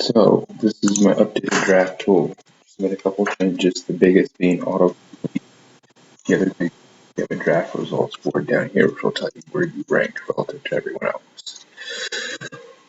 So this is my updated draft tool. Just made a couple changes, the biggest being auto. The other big, we have a draft results board down here, which will tell you where you ranked relative to everyone else.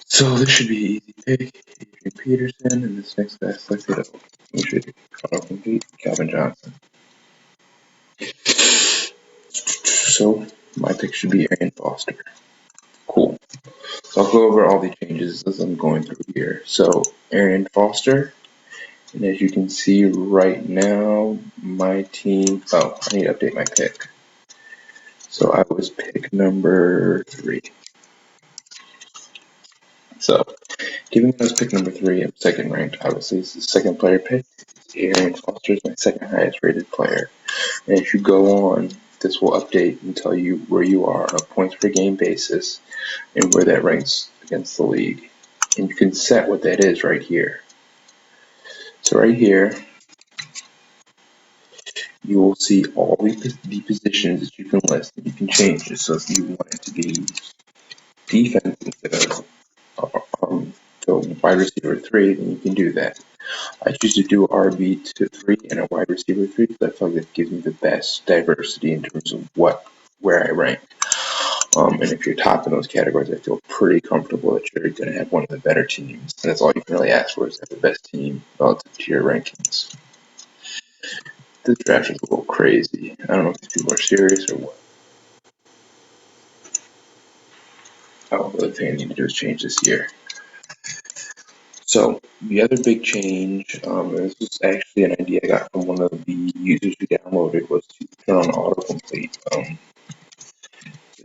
So this should be easy pick. Adrian Peterson, and this next guy selected, which is AutoComplete, Calvin Johnson. So my pick should be Arian Foster. Cool. So I'll go over all the changes as I'm going through here. So Arian Foster. And as you can see right now, my team, I need to update my pick. So I was pick number 3. So given that I was pick number 3, I'm second ranked. Obviously, it's the second player pick. Aaron Foster is my second highest rated player. And as you go on, this will update and tell you where you are on a points per game basis and where that ranks against the league. And you can set what that is right here. So right here, you will see all the positions that you can list and you can change it. So if you want it to be defense instead of wide receiver 3, then you can do that. I choose to do RB to 3 and a wide receiver 3 because I feel like that gives me the best diversity in terms of where I rank. And if you're top in those categories, I feel pretty comfortable that you're going to have one of the better teams. And that's all you can really ask for, is have the best team relative to your rankings. This draft is a little crazy. I don't know if these people are serious or what. Oh, the other thing I need to do is change this year. So the other big change, and this was actually an idea I got from one of the users who downloaded, was to turn on autocomplete.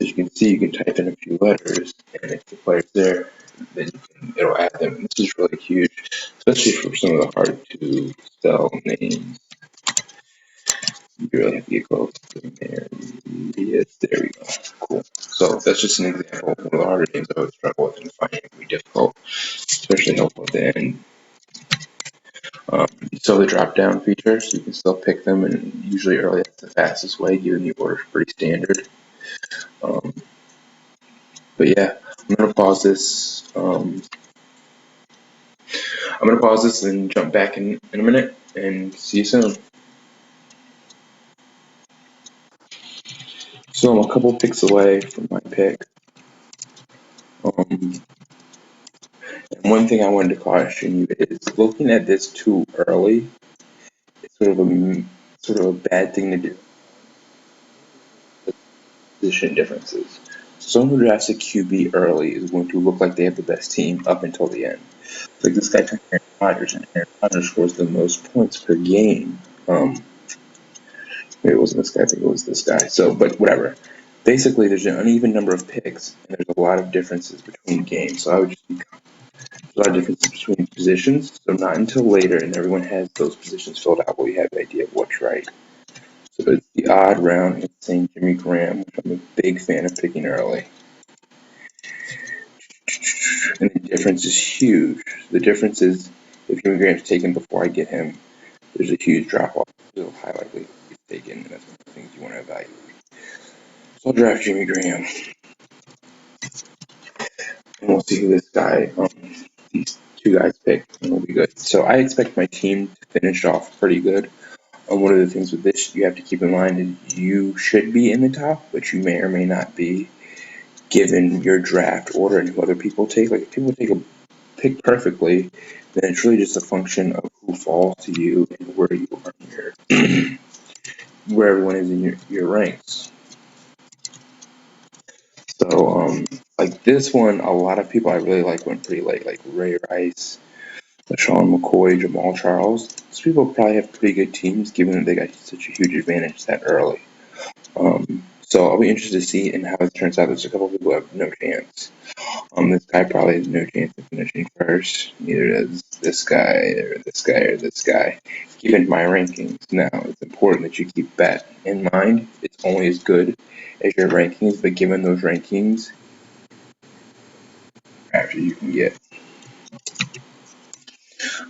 As you can see, you can type in a few letters, and if the player's there, then it'll add them. This is really huge, especially for some of the hard to spell names. You really have to get close to there. Yes, there we go. Cool. So that's just an example of one of the harder names I would struggle with and find it really difficult, especially helpful at the end. So the drop down feature, so you can still pick them, and usually early that's the fastest way, given the order is pretty standard. But yeah, I'm gonna pause this. I'm gonna pause this and jump back in a minute, and see you soon. So I'm a couple picks away from my pick. And one thing I wanted to caution you is looking at this too early. It's sort of a bad thing to do. Position differences. Someone who drafts a QB early is going to look like they have the best team up until the end. Like this guy took Aaron Rodgers, and Aaron Rodgers scores the most points per game. Maybe it wasn't this guy, I think it was this guy. So, but whatever. Basically, there's an uneven number of picks, and there's a lot of differences between games. So I would just be a lot of differences between positions. So not until later, and everyone has those positions filled out, will you have an idea of what's right. So it's the odd round insane Jimmy Graham, which I'm a big fan of picking early. And the difference is huge. The difference is if Jimmy Graham's taken before I get him, there's a huge drop off. It'll high likely he's taken, and that's one of the things you want to evaluate. So I'll draft Jimmy Graham, and we'll see who this guy, these two guys pick, and we'll be good. So I expect my team to finish off pretty good. One of the things with this you have to keep in mind is you should be in the top, but you may or may not be, given your draft order and who other people take. Like if people take a pick perfectly, then it's really just a function of who falls to you and where you are in your where everyone is in your ranks. So like this one, a lot of people I really like went pretty late, like Ray Rice, LaShawn McCoy, Jamal Charles. These people probably have pretty good teams, given that they got such a huge advantage that early. So I'll be interested to see in how it turns out. There's a couple of people who have no chance. This guy probably has no chance of finishing first. Neither does this guy or this guy or this guy. Given my rankings, now it's important that you keep that in mind. It's only as good as your rankings, but given those rankings, after you can get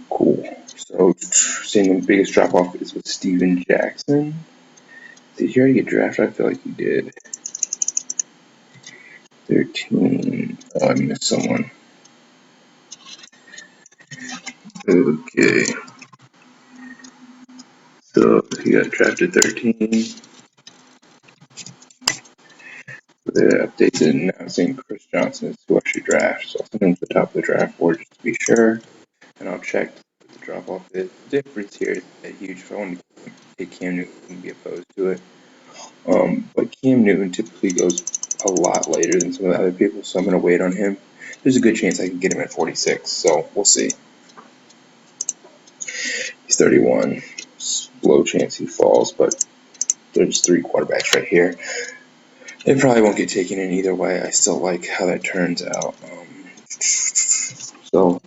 cool. So seeing the biggest drop off is with Steven Jackson. Did he already get drafted? I feel like he did. 13. Oh, I missed someone. Okay, so he got drafted 13. The updates announcing Chris Johnson is who I should draft. So I'll send him to the top of the draft board just to be sure. And I'll check what the drop off is. The difference here is that huge. If I want to take Cam Newton, I wouldn't be opposed to it. But Cam Newton typically goes a lot later than some of the other people, so I'm going to wait on him. There's a good chance I can get him at 46, so we'll see. He's 31. Low chance he falls, but there's 3 quarterbacks right here. It probably won't get taken in either way. I still like how that turns out. So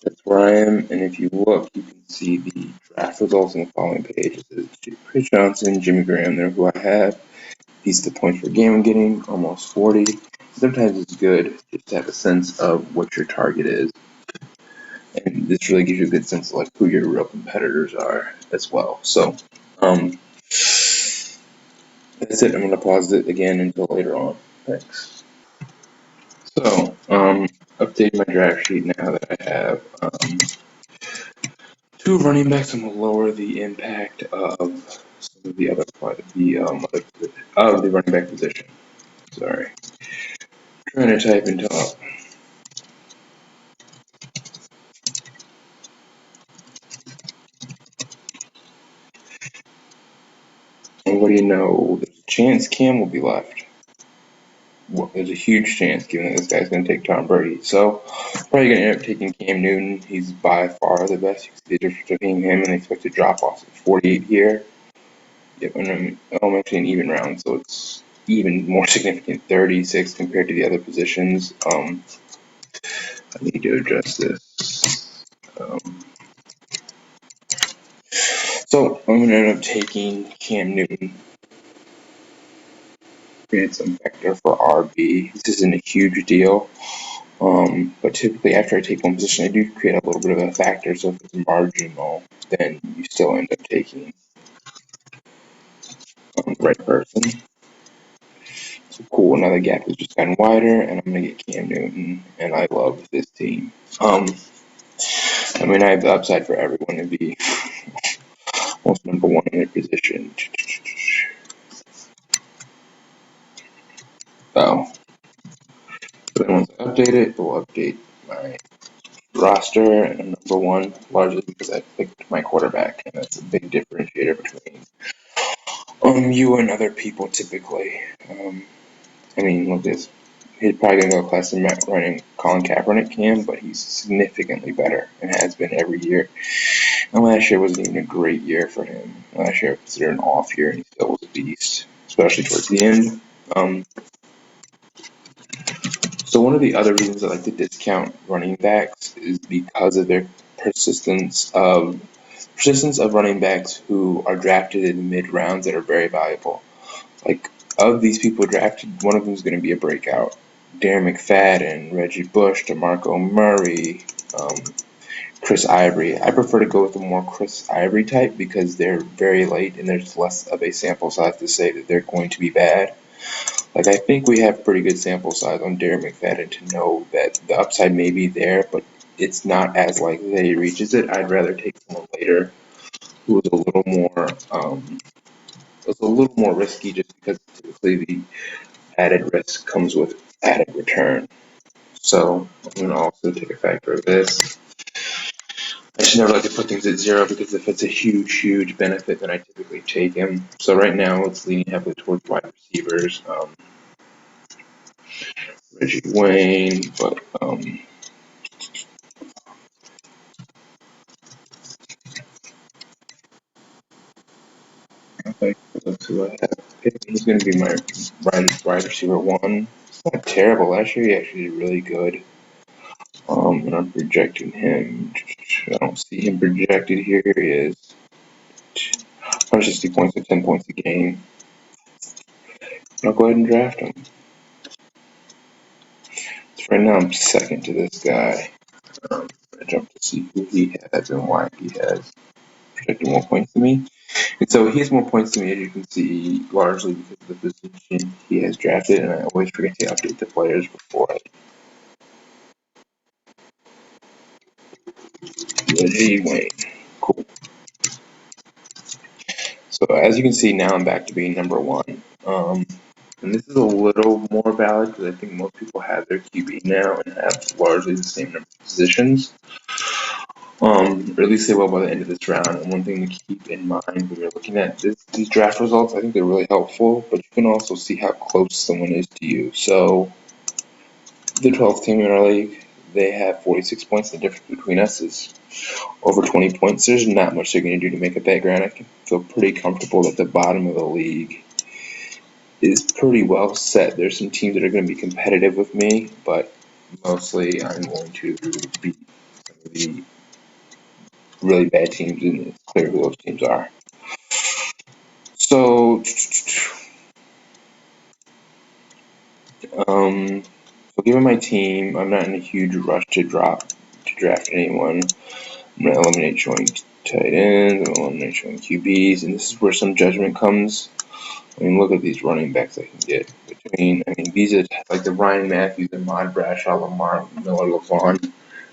that's where I am, and if you look, you can see the draft results on the following page. It says Chris Johnson, Jimmy Graham, they're who I have. These are the points per game I'm getting, almost 40. Sometimes it's good just to have a sense of what your target is. And this really gives you a good sense of like who your real competitors are as well. So that's it. I'm going to pause it again until later on. Thanks. So, updating my draft sheet now that I have 2 running backs. I'm going to lower the impact of some of the other part of the running back position. Sorry. Trying to type and talk. And what do you know? There's a chance Cam will be left. Well, there's a huge chance, given that this guy's going to take Tom Brady. So, probably going to end up taking Cam Newton. He's by far the best. You can see the difference between him and the expected drop off at 48 here. Yep, and I'm actually an even round, so it's even more significant, 36 compared to the other positions. I need to adjust this. So I'm going to end up taking Cam Newton. Create some vector for RB. This isn't a huge deal, but typically after I take one position, I do create a little bit of a factor. So if it's marginal, then you still end up taking the right person. So cool, now the gap has just gotten wider, and I'm going to get Cam Newton, and I love this team. I mean, I have the upside for everyone to be almost number 1 in their position. So then once I update it will update my roster and I'm number 1, largely because I picked my quarterback, and that's a big differentiator between you and other people typically. I mean, look, this he's probably gonna go class in running Colin Kaepernick can, but he's significantly better and has been every year. And last year wasn't even a great year for him. Last year I considered an off year, and he still was a beast, especially towards the end. So one of the other reasons I like to discount running backs is because of their persistence of running backs who are drafted in mid rounds that are very valuable. Like of these people drafted, one of them is going to be a breakout. Darren McFadden, Reggie Bush, DeMarco Murray, Chris Ivory. I prefer to go with the more Chris Ivory type because they're very late and there's less of a sample size to say that they're going to be bad. Like I think we have pretty good sample size on Darren McFadden to know that the upside may be there, but it's not as likely that he reaches it. I'd rather take someone later who is a little more risky just because typically the added risk comes with added return. So I'm going to also take a factor of this. I should never like to put things at 0 because if it's a huge, huge benefit, then I typically take him. So right now it's leaning heavily towards wide receivers. Reggie Wayne, but okay, let's see what I have. He's going to be my wide receiver 1. It's not terrible. Last year he actually did really good. And I'm projecting him. I don't see him projected here. He is 160 points to 10 points a game. I'll go ahead and draft him. So right now I'm second to this guy. I jump to see who he has and why he has projected more points than me. And so he has more points than me, as you can see, largely because of the position he has drafted, and I always forget to update the players before I with a G, Wayne. Cool. So as you can see, now I'm back to being number one. And this is a little more valid because I think most people have their QB now and have largely the same number of positions. Or at least they will by the end of this round. And one thing to keep in mind when you're looking at these draft results, I think they're really helpful, but you can also see how close someone is to you. So the 12th team in our league, they have 46 points. The difference between us is over 20 points. There's not much they're going to do to make up that ground. I can feel pretty comfortable that the bottom of the league is pretty well set. There's some teams that are going to be competitive with me, but mostly I'm going to beat some of the really bad teams, and it's clear who those teams are. So, given my team, I'm not in a huge rush to draft anyone. I'm going to eliminate showing tight ends, I'm going to eliminate showing QBs, and this is where some judgment comes. I mean, look at these running backs I can get between. I mean, these are like the Ryan Matthews, Ahmad Bradshaw, Lamar Miller, Levon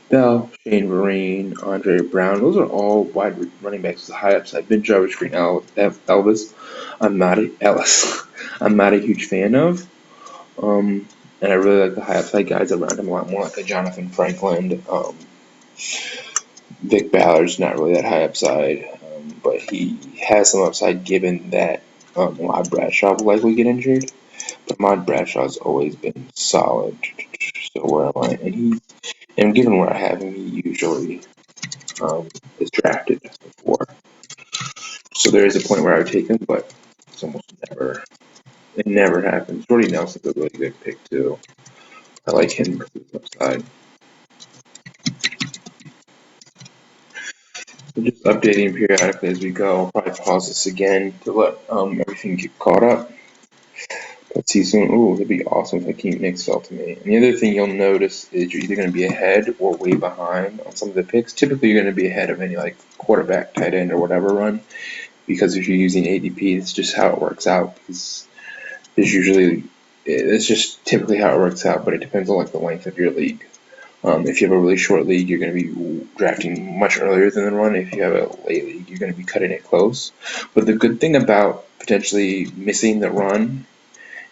Bell, Shane Vereen, Andre Brown. Those are all wide running backs with high upside. Ben Jarvis, Green Elvis. I'm not a Ellis. I'm not a huge fan of. And I really like the high upside guys around him a lot more, like a Jonathan Franklin. Vic Ballard's not really that high upside, but he has some upside given that Ahmad Bradshaw will likely get injured. But Ahmad Bradshaw's always been solid. So where am I? And given where I have him, he usually is drafted before. So there is a point where I would take him, but it's almost never. It never happens. Jordy Nelson's a really good pick too. I like him because of his upside. So just updating periodically as we go. I'll probably pause this again to let everything get caught up. Let's see soon. Ooh, it'd be awesome if Hakeem Nicks fell to me. And the other thing you'll notice is you're either going to be ahead or way behind on some of the picks. Typically, you're going to be ahead of any like quarterback, tight end, or whatever run, because if you're using ADP, it's just how it works out. Because it's just typically how it works out, but it depends on like the length of your league. If you have a really short league, you're going to be drafting much earlier than the run. If you have a late league, you're going to be cutting it close. But the good thing about potentially missing the run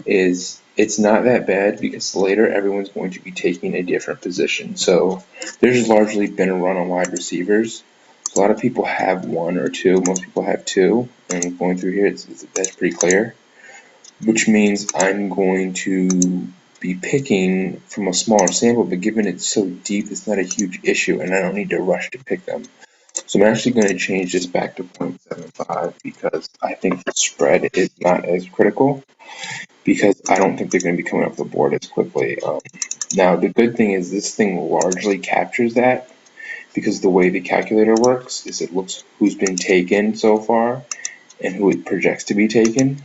is it's not that bad because later everyone's going to be taking a different position. So there's largely been a run on wide receivers. So a lot of people have one or two. Most people have two. And going through here, that's pretty clear. Which means I'm going to be picking from a smaller sample, but given it's so deep, it's not a huge issue, and I don't need to rush to pick them. So I'm actually going to change this back to 0.75 because I think the spread is not as critical because I don't think they're going to be coming off the board as quickly. Now, the good thing is this thing largely captures that because the way the calculator works is it looks who's been taken so far and who it projects to be taken,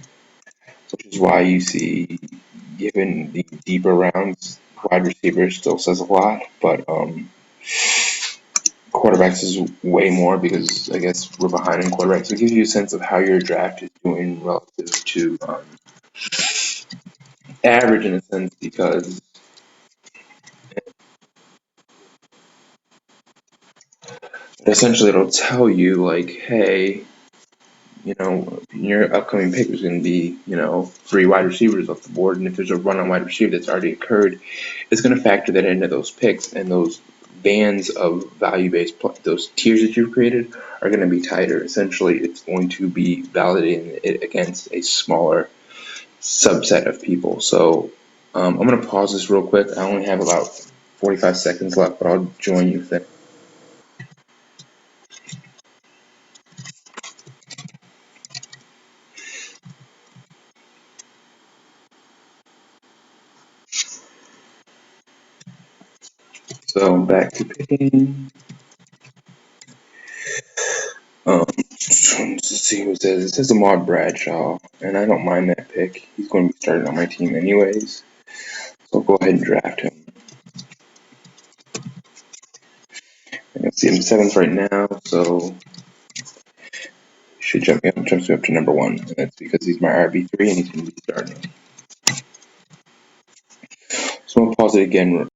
which is why you see, given the deeper rounds, wide receiver still says a lot, but quarterbacks is way more because I guess we're behind in quarterbacks. So it gives you a sense of how your draft is doing relative to average in a sense because essentially it'll tell you like, hey, your upcoming pick is going to be, 3 wide receivers off the board, and if there's a run on wide receiver that's already occurred, it's going to factor that into those picks, and those bands of value-based, those tiers that you've created are going to be tighter. Essentially, it's going to be validating it against a smaller subset of people. So I'm going to pause this real quick. I only have about 45 seconds left, but I'll join you then. So back to picking. Let's see who it says. It says Ahmad Bradshaw, and I don't mind that pick. He's going to be starting on my team anyways. So I'll go ahead and draft him. I can see him 7th right now, so he should jump me up to number 1. And that's because he's my RB3 and he's going to be starting. So I'll pause it again